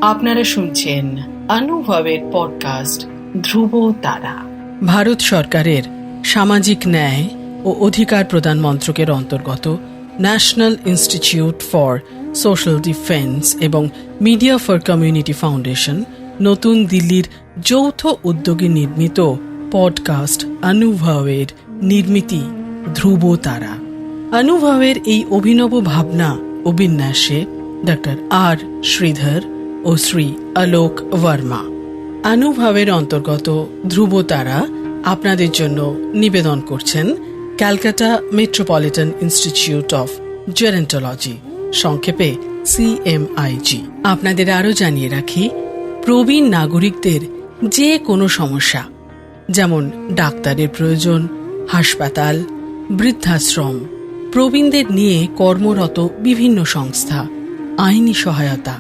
আপনারা শুনছেন অনুভবের পডকাস্ট ধ্রুব তারা। ভারত সরকারের সামাজিক ন্যায় ও অধিকার প্রদান মন্ত্রকের অন্তর্গত national institute for social defence এবং মিডিয়া ফর কমিউনিটি ফাউন্ডেশন নতুন দিল্লির যৌথ উদ্যোগে নির্মিত পডকাস্ট অনুভবের নির্মিতি ধ্রুব তারা। অনুভবের এই অভিনব ভাবনা ও বিন্যাসে ডক্টর আর শ্রীধর ও শ্রী আলোক বর্মা। অনুভবের অন্তর্গত ধ্রুব তারা আপনাদের জন্য নিবেদন করছেন Calcutta metropolitan institute of gerontology, সংক্ষেপে CMIG। আপনাদের আরও জানিয়ে রাখি, প্রবীণ নাগরিকদের যে কোনো সমস্যা, যেমন ডাক্তারের প্রয়োজন, হাসপাতাল, বৃদ্ধাশ্রম, প্রবীণদের নিয়ে কর্মরত বিভিন্ন সংস্থা, আইনি সহায়তা,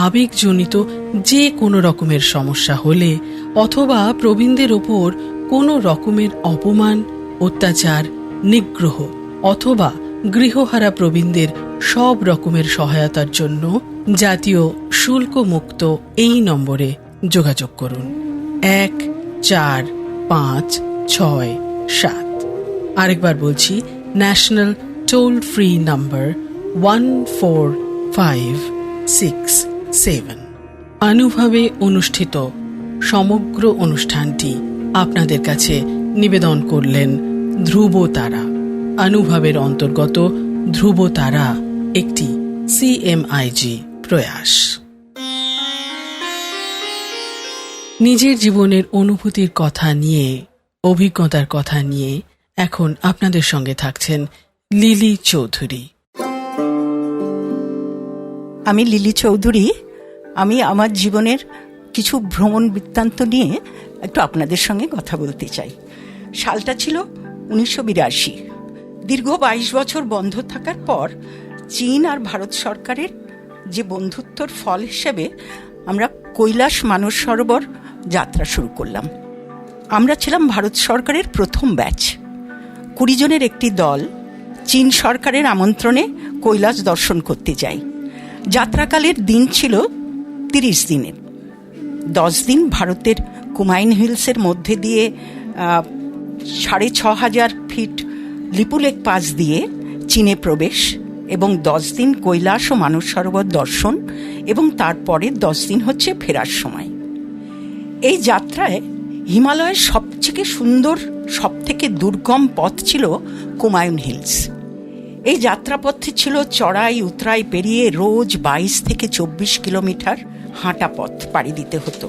আবেগজনিত যে কোনো রকমের সমস্যা হলে অথবা প্রবীণদের ওপর কোনো রকমের অপমান, অত্যাচার, নিগ্রহ অথবা গৃহহারা প্রবীণদের সব রকমের সহায়তার জন্য জাতীয় শুল্কমুক্ত এই নম্বরে যোগাযোগ করুন 145667। আরেকবার বলছি, ন্যাশনাল টোল ফ্রি নাম্বার 145667। অনুভবে অনুষ্ঠিত সমগ্র অনুষ্ঠানটি আপনাদের কাছে নিবেদন করলেন ধ্রুব তারা। অনুভবের অন্তর্গত ধ্রুব তারা একটি CMIG প্রয়াস। নিজের জীবনের অনুভূতির কথা নিয়ে, অভিজ্ঞতার কথা নিয়ে এখন আপনাদের সঙ্গে থাকছেন লিলি চৌধুরী। আমি লিলি চৌধুরী। আমি আমার জীবনের কিছু ভ্রমণ বৃত্তান্ত নিয়ে একটু আপনাদের সঙ্গে কথা বলতে চাই। সালটা ছিল 1982। দীর্ঘ 22 বছর বন্ধ থাকার পর চীন আর ভারত সরকারের যে বন্ধুত্বর ফল হিসেবে আমরা কৈলাস মানস সরোবর যাত্রা শুরু করলাম। আমরা ছিলাম ভারত সরকারের প্রথম ব্যাচ। 20 জনের একটি দল চীন সরকারের আমন্ত্রণে কৈলাস দর্শন করতে যাই। যাত্রাকালের দিন ছিল 30 দিনের। 10 দিন ভারতের কুমাইন হিলসের মধ্যে দিয়ে 6500 ফিট লিপুলেক পাস দিয়ে চীনে প্রবেশ এবং 10 দিন কৈলাস ও মানস সরোবর দর্শন এবং তারপরে 10 দিন হচ্ছে ফেরার সময়। এই যাত্রায় হিমালয়ের সবথেকে সুন্দর, সবথেকে দুর্গম পথ ছিল কুমায়ুন হিলস। এই যাত্রাপথে ছিল চড়াই উতরাই পেরিয়ে রোজ 22 থেকে 24 কিলোমিটার হাঁটা পথ পাড়ি দিতে হতো।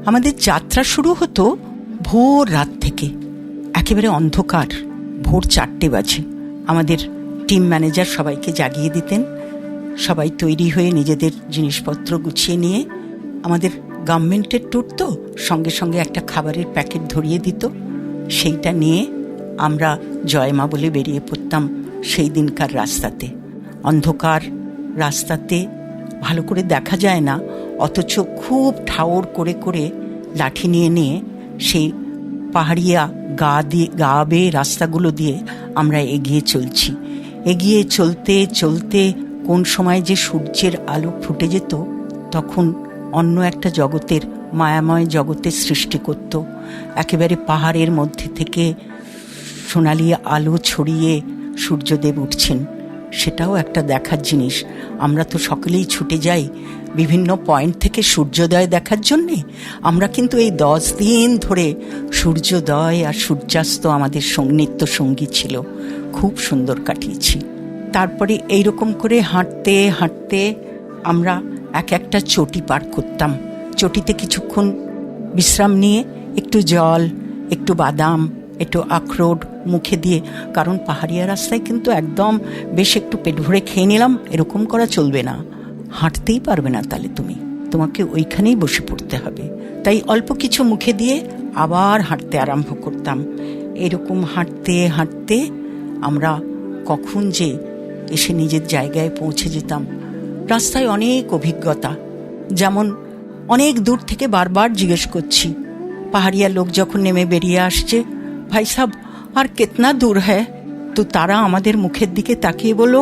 আমাদের যাত্রা শুরু হতো ভোর রাত থেকে, একেবারে অন্ধকার। ভোর 4টে বাজে আমাদের টিম ম্যানেজার সবাইকে জাগিয়ে দিতেন। সবাই তৈরি হয়ে নিজেদের জিনিসপত্র গুছিয়ে নিয়ে, আমাদের গভর্নমেন্টের ট্যুর তো, সঙ্গে সঙ্গে একটা খাবারের প্যাকেট ধরিয়ে দিত। সেইটা নিয়ে আমরা জয়মা বলে বেরিয়ে পড়তাম সেই দিনকার রাস্তাতে। অন্ধকার রাস্তাতে ভালো করে দেখা যায় না, অথচ খুব ঠাউর করে করে লাঠি নিয়ে নিয়ে সেই পাহাড়িয়া গা বেয়ে রাস্তাগুলো দিয়ে আমরা এগিয়ে চলছি। এগিয়ে চলতে চলতে কোন সময় যে সূর্যের আলো ফুটে যেত, তখন অন্য একটা জগতের, মায়াময় জগতের সৃষ্টি করত। একেবারে পাহাড়ের মধ্যে থেকে সোনালি আলো ছড়িয়ে সূর্যদেব উঠছেন, সেটাও একটা দেখার জিনিস। আমরা তো সকলেই ছুটে যাই বিভিন্ন পয়েন্ট থেকে সূর্যোদয় দেখার জন্যে। আমরা কিন্তু এই 10 দিন ধরে সূর্যোদয় আর সূর্যাস্ত আমাদের নিত্য সঙ্গী ছিল। খুব সুন্দর কাটিয়েছি। তারপরে এইরকম করে হাঁটতে হাঁটতে আমরা এক একটা চটি পার করতাম। চটিতে কিছুক্ষণ বিশ্রাম নিয়ে একটু জল, একটু বাদাম, একটু আখরোট মুখে দিয়ে, কারণ পাহাড়িয়া রাস্তায় কিন্তু একদম বেশ একটু পেট ভরে খেয়ে নিলাম এরকম করা চলবে না। হাঁটতেই পারবে না, তাহলে তোমাকে ওইখানেই বসে পড়তে হবে। তাই অল্প কিছু মুখে দিয়ে আবার হাঁটতে আরম্ভ করতাম। এরকম হাঁটতে হাঁটতে আমরা কখন যে এসে নিজের জায়গায় পৌঁছে যেতাম। রাস্তায় অনেক অভিজ্ঞতা, যেমন অনেক দূর থেকে বারবার জিজ্ঞেস করছি, পাহাড়িয়া লোক যখন নেমে বেরিয়ে আসছে, ভাই সাহেব আর কিতনা দূর হ্যায়? তো তারা আমাদের মুখের দিকে তাকিয়ে বলল,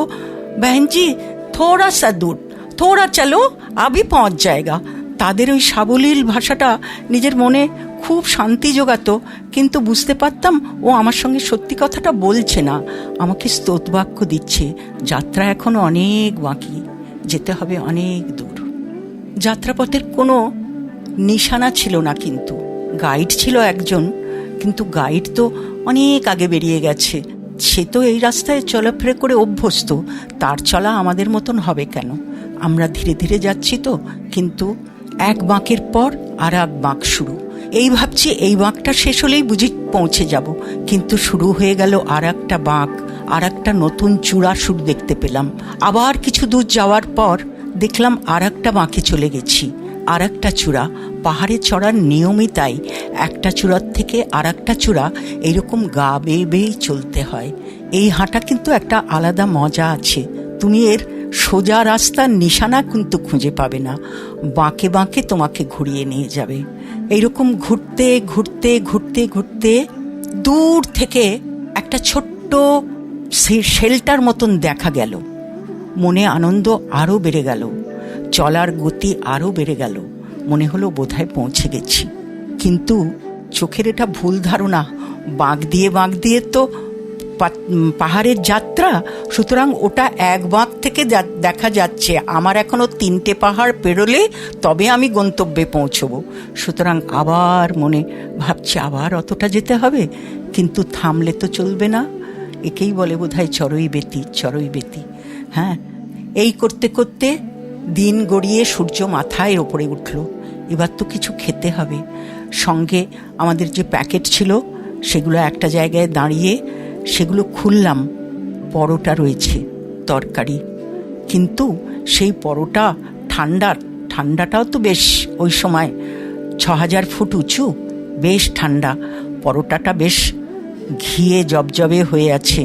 बहन जी थोड़ा सा दूर, थोड़ा चलो अभी पहुंच जाएगा। তাদের ওই সাবলীল ভাষাটা নিজের মনে খুব শান্তি জোগাতো, কিন্তু বুঝতে পারতাম ও আমার সঙ্গে সত্যি কথাটা বলছে না, আমাকে স্তোত্রবাক্য দিচ্ছে। যাত্রা এখনো অনেক বাকি, যেতে হবে অনেক দূর। যাত্রাপথের কোনো নিশানা ছিল না, কিন্তু গাইড ছিল একজন, কিন্তু গাইড তো অনেক আগে বেরিয়ে গেছে। সে তো এই রাস্তায় চলাফেরা করে অভ্যস্ত, তার চলা আমাদের মতন হবে কেন? আমরা ধীরে ধীরে যাচ্ছি তো, কিন্তু এক বাঁকের পর আর এক বাঁক শুরু। এই ভাবছি এই বাঁকটা শেষ হলেই বুঝি পৌঁছে যাব, কিন্তু শুরু হয়ে গেল আর একটা বাঁক, আর একটা নতুন চূড়া শুরু দেখতে পেলাম। আবার কিছু দূর যাওয়ার পর দেখলাম আর একটা বাঁকে চলে গেছি, আর একটা চূড়া। পাহাড়ে চড়ার নিয়মই তাই, একটা চূড়ার থেকে আর একটা চূড়া এইরকম গা বেয়ে বেয়েই চলতে হয়। এই হাঁটা কিন্তু একটা আলাদা মজা আছে। তুমি এর সোজা রাস্তার নিশানা কিন্তু খুঁজে পাবে না, বাঁকে বাঁকে তোমাকে ঘুরিয়ে নিয়ে যাবে। এইরকম ঘুরতে ঘুরতে ঘুরতে ঘুরতে দূর থেকে একটা ছোট্ট শেল্টার মতন দেখা গেল। মনে আনন্দ আরও বেড়ে গেল, চলার গতি আরও বেড়ে গেল। মনে হলো বোধহয় পৌঁছে গেছি, কিন্তু চোখের এটা ভুল ধারণা। বাঁক দিয়ে তো পাহাড়ের যাত্রা, সুতরাং ওটা এক বাঁক থেকে দেখা যাচ্ছে। আমার এখনো 3টে পাহাড় পেরোলে তবে আমি গন্তব্যে পৌঁছবো। সুতরাং আবার মনে ভাবছি আবার অতটা যেতে হবে, কিন্তু থামলে তো চলবে না। একেই বলে বোধহয় চড়ুই বেতি। হ্যাঁ, এই করতে করতে দিন গড়িয়ে সূর্য মাথায় ওপরে উঠল। এবার তো কিছু খেতে হবে। সঙ্গে আমাদের যে প্যাকেট ছিল সেগুলো একটা জায়গায় দাঁড়িয়ে সেগুলো খুললাম। পরোটা রয়েছে, তরকারি, কিন্তু সেই পরোটা ঠান্ডাটাও তো বেশ, ওই সময় 6000 ফুট উঁচু, বেশ ঠান্ডা। পরোটাটা বেশ ঘিয়ে জবজবে হয়ে আছে।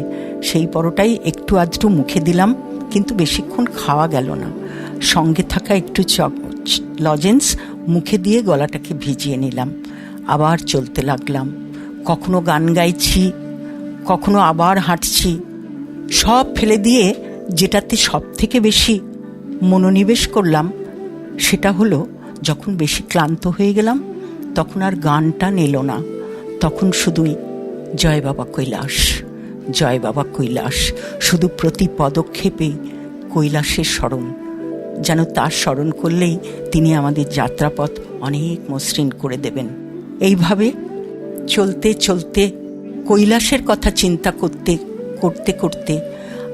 সেই পরোটাই একটু আধটু মুখে দিলাম, কিন্তু বেশিক্ষণ খাওয়া গেল না। সঙ্গে থাকা একটু লজেন্স মুখে দিয়ে গলাটাকে ভিজিয়ে নিলাম। আবার চলতে লাগলাম। কখনো গান গাইছি, কখনো আবার হাঁটছি। সব ফেলে দিয়ে যেটাতে সব থেকে বেশি মনোনিবেশ করলাম সেটা হলো, যখন বেশি ক্লান্ত হয়ে গেলাম তখন আর গানটা নিল না, তখন শুধুই জয় বাবা কৈলাস, জয় বাবা কৈলাস। শুধু প্রতি পদক্ষেপে কৈলাসের স্মরণ, যেন তার স্মরণ করলেই তিনি আমাদের যাত্রাপথ অনেক মসৃণ করে দেবেন। এইভাবে চলতে চলতে কৈলাসের কথা চিন্তা করতে করতে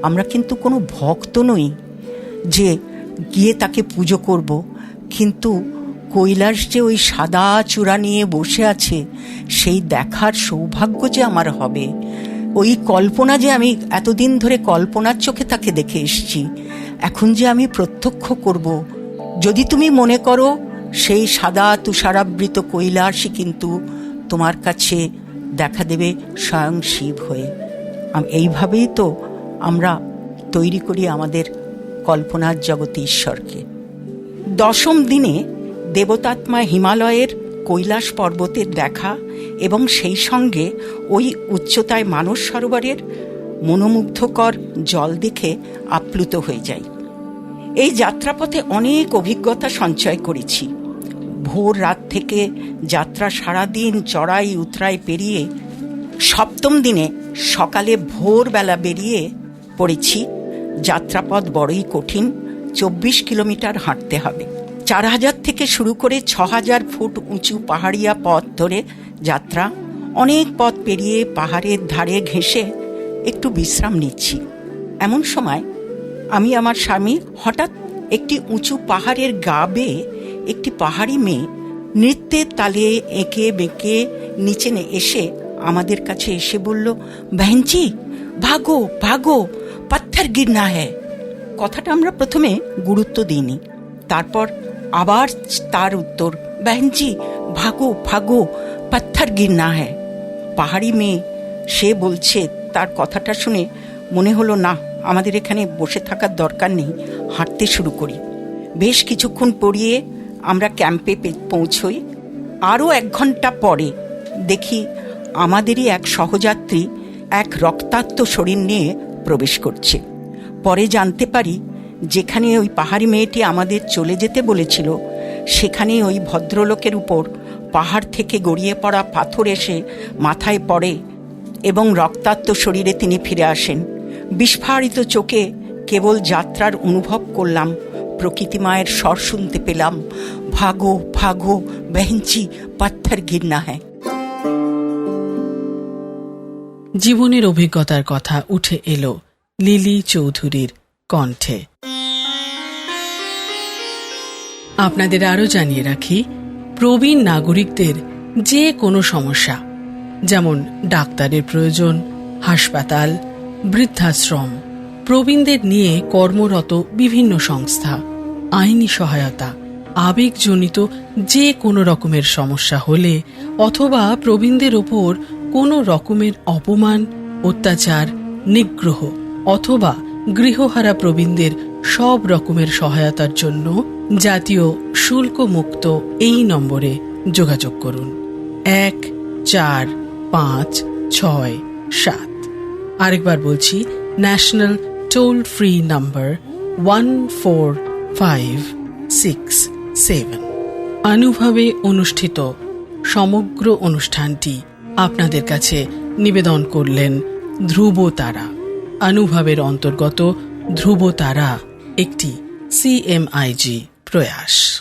আমরা কিন্তু কোনো ভক্ত নই যে গিয়ে তাকে পুজো করব, কিন্তু কৈলাস যে ওই সাদা চূড়া নিয়ে বসে আছে সেই দেখার সৌভাগ্য যে আমার হবে, ওই কল্পনা যে আমি এতদিন ধরে কল্পনার চোখে তাকে দেখে এসেছি, এখন যে আমি প্রত্যক্ষ করব। যদি তুমি মনে করো সেই সাদা তুষারাবৃত কৈলাসই কিন্তু তোমার কাছে দেখা দেবে স্বয়ং শিব হয়ে। এইভাবেই তো আমরা তৈরি করি আমাদের কল্পনার জগতে ঈশ্বরকে। 10ম দিনে দেবতাত্মা হিমালয়ের কৈলাস পর্বতের দেখা এবং সেই সঙ্গে ওই উচ্চতায় মানস সরোবরের মনোমুগ্ধকর জল দেখে আপ্লুত হয়ে যাই। এই যাত্রাপথে অনেক অভিজ্ঞতা সঞ্চয় করেছি। ভোর রাত থেকে যাত্রা সারাদিন চড়াই উতরাই পেরিয়ে 7ম দিনে সকালে ভোরবেলা বেরিয়ে পড়েছি। যাত্রাপথ বড়ই কঠিন, 24 কিলোমিটার হাঁটতে হবে। 4000 থেকে শুরু করে 6000 ফুট উঁচু পাহাড়িয়া পথ ধরে যাত্রা। অনেক পথ পেরিয়ে পাহাড়ের ধারে ঘেঁষে একটু বিশ্রাম নিচ্ছি। এমন সময় আমি আমার স্বামী হঠাৎ একটি উঁচু পাহাড়ের গা বেয়ে একটি পাহাড়ি মেয়ে নৃত্যের তালে এঁকে বেঁকে নিচে এসে আমাদের কাছে এসে বলল, বহনজি ভাগো ভাগো, পাথর গিরনা হ্যায়। কথাটা আমরা প্রথমে গুরুত্ব দিইনি, তারপর আবার তার উত্তর, বহনজি ভাগো ভাগো, পাথর গিরনা হ্যায়। পাহাড়ি মেয়ে সে বলছে, তার কথাটা শুনে মনে হলো না, আমাদের এখানে বসে থাকার দরকার নেই, হাঁটতে শুরু করি। বেশ কিছুক্ষণ পরিয়ে আমরা ক্যাম্পে পৌঁছই। আরও 1 ঘন্টা পরে দেখি আমাদেরই এক সহযাত্রী এক রক্তাক্ত শরীর নিয়ে প্রবেশ করছে। পরে জানতে পারি যেখানে ওই পাহাড়ি মেয়েটি আমাদের চলে যেতে বলেছিল সেখানে ওই ভদ্রলোকের উপর পাহাড় থেকে গড়িয়ে পড়া পাথর এসে মাথায় পড়ে এবং রক্তাক্ত শরীরে তিনি ফিরে আসেন। বিস্ফারিত চোখে কেবল যাত্রার অনুভব করলাম, প্রকৃতি মায়ের স্বর শুনতে পেলাম, ভাগো ভাগো বেঞ্চি পাথর গিরনা হ্যায়। জীবনের অভিজ্ঞতার কথা উঠে এলো লিলি চৌধুরীর কণ্ঠে। আপনাদের আরও জানিয়ে রাখি, প্রবীণ নাগরিকদের যে কোনো সমস্যা, যেমন ডাক্তারের প্রয়োজন, হাসপাতাল, বৃদ্ধাশ্রম, প্রবীণদের নিয়ে কর্মরত বিভিন্ন সংস্থা, আইনি সহায়তা, আবেগজনিত যে কোনো রকমের সমস্যা হলে অথবা প্রবীণদের ওপর কোনো রকমের অপমান, অত্যাচার, নিগ্রহ অথবা গৃহহারা প্রবীণদের সব রকমের সহায়তার জন্য জাতীয় শুল্কমুক্ত এই নম্বরে যোগাযোগ করুন 145667। আরেকবার বলছি, ন্যাশনাল টোল ফ্রি নাম্বার 14567। অনুভবে অনুষ্ঠিত সমগ্র অনুষ্ঠানটি আপনাদের কাছে নিবেদন করলেন ধ্রুব তারা। অনুভবের অন্তর্গত ধ্রুব তারা একটি CMIG প্রয়াস।